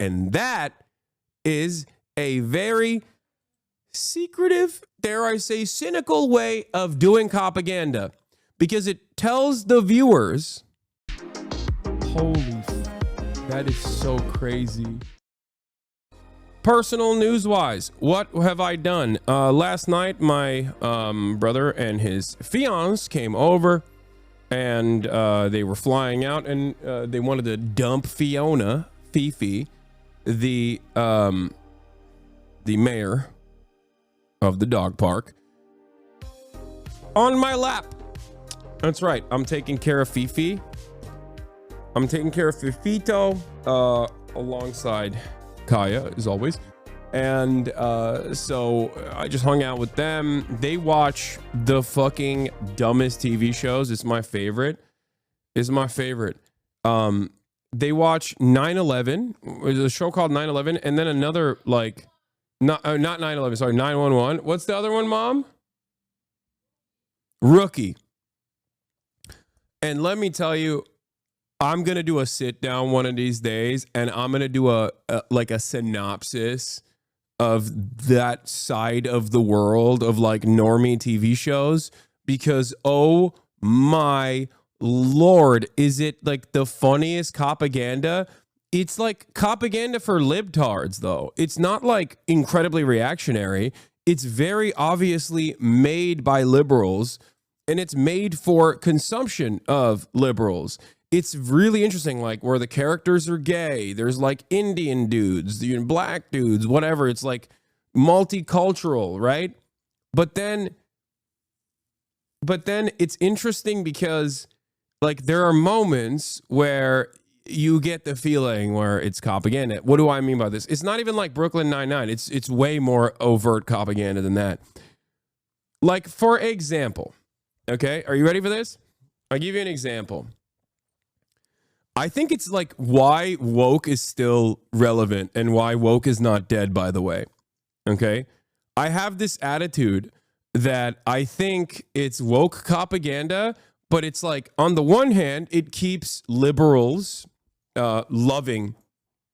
And that is a very secretive, dare I say, cynical way of doing Copaganda, because it tells the viewers, that is so crazy. Personal news-wise, what have I done? Last night, my brother and his fiance came over, and they were flying out, and they wanted to dump Fifi, the mayor of the dog park, on my lap. That's right. I'm taking care of Fifi. I'm taking care of Fifito alongside Kaya, as always. And so I just hung out with them. They watch the fucking dumbest TV shows. It's my favorite. They watch 9/11. There's a show called 9/11, and then another, like, not 9/11, sorry, 911. What's the other one, Mom? Rookie. And let me tell you, I'm going to do a sit down one of these days, and I'm going to do a synopsis of that side of the world of, like, normie TV shows, because oh my Lord, is it like the funniest Copaganda? It's like Copaganda for libtards, though. It's not like incredibly reactionary. It's very obviously made by liberals, and it's made for consumption of liberals. It's really interesting, like, where the characters are gay. There's like Indian dudes, black dudes, whatever. It's like multicultural, right? But then it's interesting because, like, there are moments where you get the feeling where it's Copaganda. What do I mean by this? It's not even like Brooklyn Nine-Nine. It's way more overt Copaganda than that. Like, for example, okay, are you ready for this? I'll give you an example. I think it's like why woke is still relevant and why woke is not dead, by the way. Okay? I have this attitude that I think it's woke Copaganda, but it's like, on the one hand, it keeps liberals loving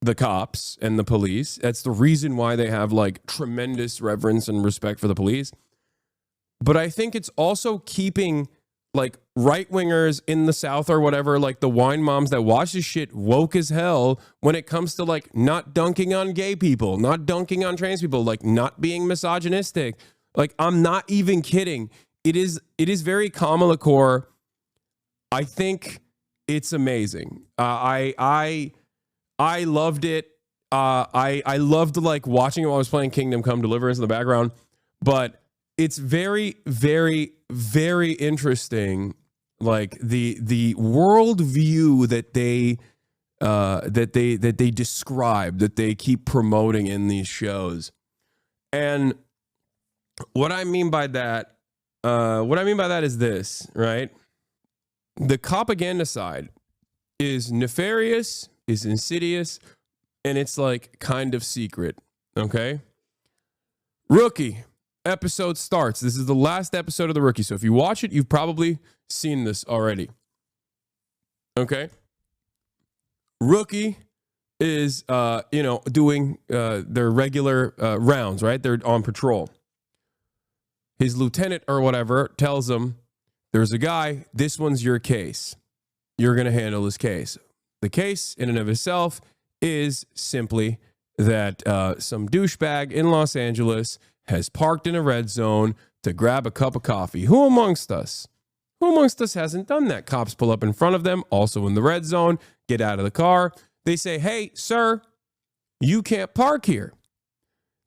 the cops and the police. That's the reason why they have, like, tremendous reverence and respect for the police. But I think it's also keeping, like, right-wingers in the South or whatever, like the wine moms that watch this shit, woke as hell when it comes to, like, not dunking on gay people, not dunking on trans people, like, not being misogynistic. Like, I'm not even kidding. It is very Kamala core. I think it's amazing. I loved it. I loved, like, watching it while I was playing Kingdom Come Deliverance in the background, but it's very, very, very interesting, like the worldview that they describe, that they keep promoting in these shows. And what I mean by that is this, right? The Copaganda side is nefarious, is insidious, and it's, like, kind of secret. Okay, Rookie episode starts. This is the last episode of The Rookie. So if you watch it, you've probably seen this already. Okay. Rookie is, doing their regular rounds, right? They're on patrol. His lieutenant or whatever tells him, there's a guy, this one's your case. You're going to handle this case. The case in and of itself is simply that some douchebag in Los Angeles has parked in a red zone to grab a cup of coffee. Who amongst us hasn't done that? Cops pull up in front of them, also in the red zone, get out of the car. They say, hey, sir, you can't park here.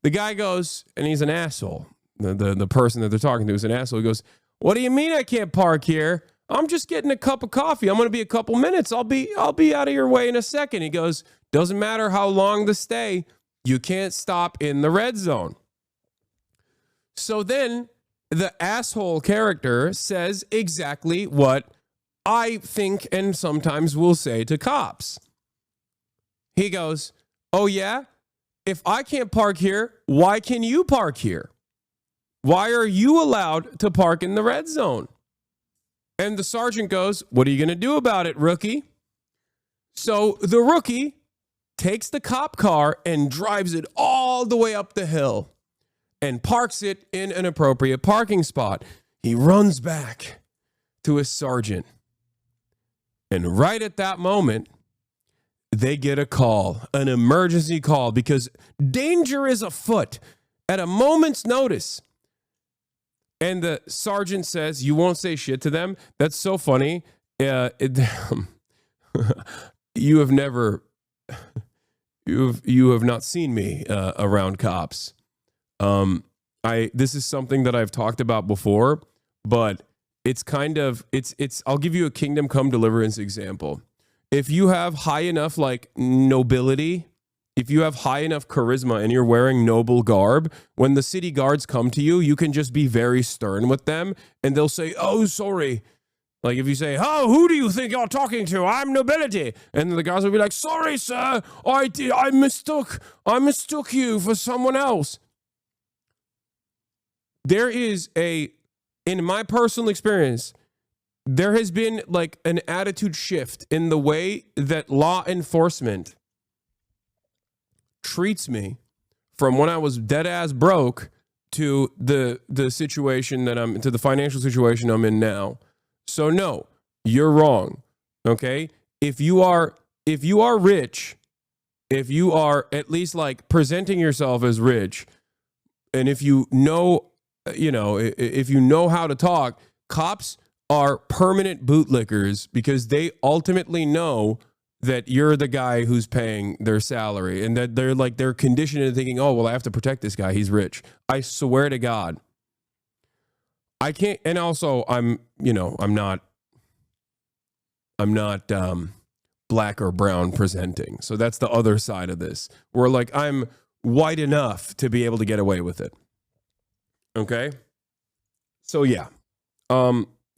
The guy goes, and he's an asshole. The person that they're talking to is an asshole. He goes, what do you mean I can't park here? I'm just getting a cup of coffee. I'm going to be a couple minutes. I'll be out of your way in a second. He goes, doesn't matter how long the stay. You can't stop in the red zone. So then the asshole character says exactly what I think and sometimes will say to cops. He goes, oh yeah? If I can't park here, why can you park here? Why are you allowed to park in the red zone? And the sergeant goes, what are you going to do about it, Rookie? So the Rookie takes the cop car and drives it all the way up the hill and parks it in an appropriate parking spot. He runs back to his sergeant. And right at that moment, they get a call, an emergency call, because danger is afoot at a moment's notice. And the sergeant says, "You won't say shit to them?" That's so funny. You have never, you have not seen me around cops. This is something that I've talked about before, but it's kind of, I'll give you a Kingdom Come Deliverance example. If you have high enough like nobility, if you have high enough charisma and you're wearing noble garb, when the city guards come to you, you can just be very stern with them and they'll say, "Oh, sorry." Like if you say, "Oh, who do you think you're talking to? I'm nobility." And then the guards will be like, "Sorry, sir. I mistook you for someone else." There is in my personal experience, there has been like an attitude shift in the way that law enforcement treats me from when I was dead ass broke to the situation to the financial situation I'm in now. So no, you're wrong. Okay? If you are rich, if you are at least like presenting yourself as rich, and if you know how to talk, cops are permanent bootlickers because they ultimately know that you're the guy who's paying their salary and that they're conditioned into thinking, "Oh, well, I have to protect this guy. He's rich." I swear to God. I can't, and also I'm not black or brown presenting. So that's the other side of this. Where like I'm white enough to be able to get away with it. Okay? So yeah.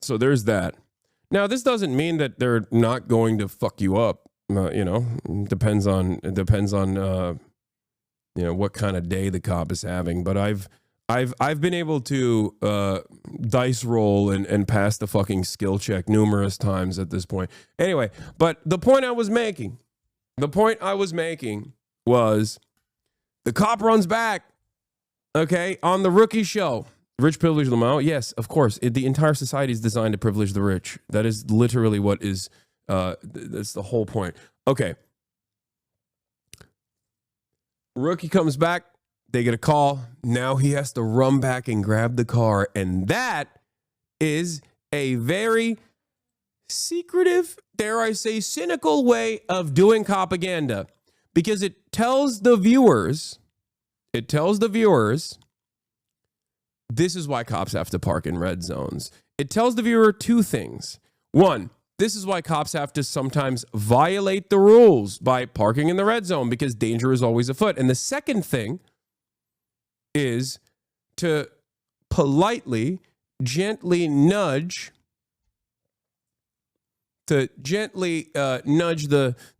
So there's that. Now, this doesn't mean that they're not going to fuck you up. Depends on what kind of day the cop is having. But I've been able to dice roll and pass the fucking skill check numerous times at this point. Anyway, but the point I was making was the cop runs back, okay, on the rookie show. Rich privilege Lamau. Yes, of course. The entire society is designed to privilege the rich. That is literally what is, that's the whole point. Okay. Rookie comes back. They get a call. Now he has to run back and grab the car. And that is a very secretive, dare I say, cynical way of doing Copaganda. Because it tells the viewers, this is why cops have to park in red zones. It tells the viewer two things. One, this is why cops have to sometimes violate the rules by parking in the red zone because danger is always afoot. And the second thing is to politely, gently nudge the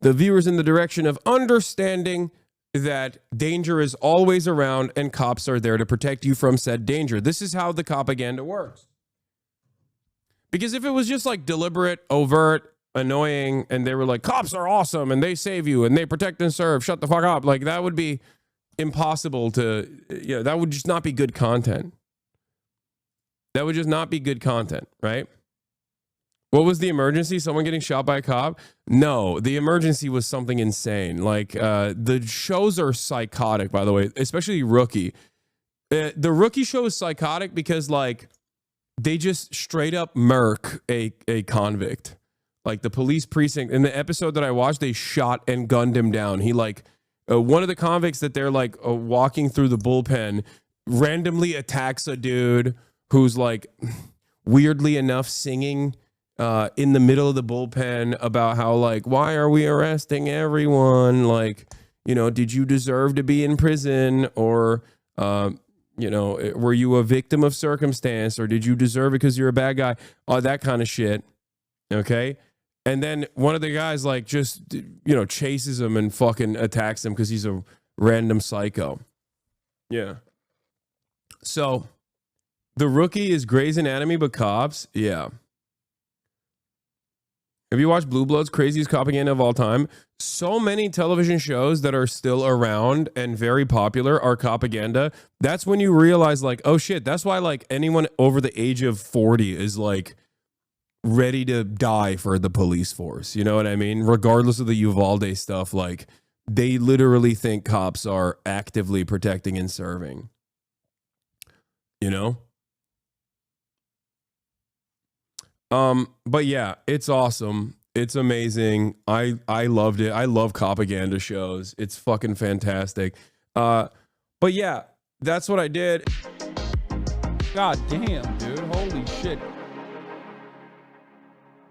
viewers in the direction of understanding that danger is always around and cops are there to protect you from said danger. This is how the Copaganda works. Because if it was just like deliberate, overt, annoying, and they were like, "Cops are awesome and they save you and they protect and serve, shut the fuck up," like that would be impossible to, that would just not be good content. That would just not be good content, right? What was the emergency? Someone getting shot by a cop? No, the emergency was something insane. Like, the shows are psychotic, by the way, especially Rookie. The Rookie show is psychotic because, like, they just straight up murk a convict. Like, the police precinct, in the episode that I watched, they shot and gunned him down. He, like, one of the convicts that they're, like, walking through the bullpen randomly attacks a dude who's, like, weirdly enough singing in the middle of the bullpen about how, like, "Why are we arresting everyone? Like, did you deserve to be in prison? Or, were you a victim of circumstance? Or did you deserve it because you're a bad guy?" That kind of shit. Okay. And then one of the guys, like, just, chases him and fucking attacks him because he's a random psycho. Yeah. So the Rookie is Grey's Anatomy, but cops. Yeah. Have you watched Blue Bloods? Craziest Copaganda of all time. So many television shows that are still around and very popular are Copaganda. That's when you realize, like, oh shit, that's why like anyone over the age of 40 is like ready to die for the police force. You know what I mean? Regardless of the Uvalde stuff, like they literally think cops are actively protecting and serving. You know? But yeah, it's awesome. It's amazing. I loved it. I love Copaganda shows. It's fucking fantastic. But yeah, that's what I did. God damn, dude. Holy shit.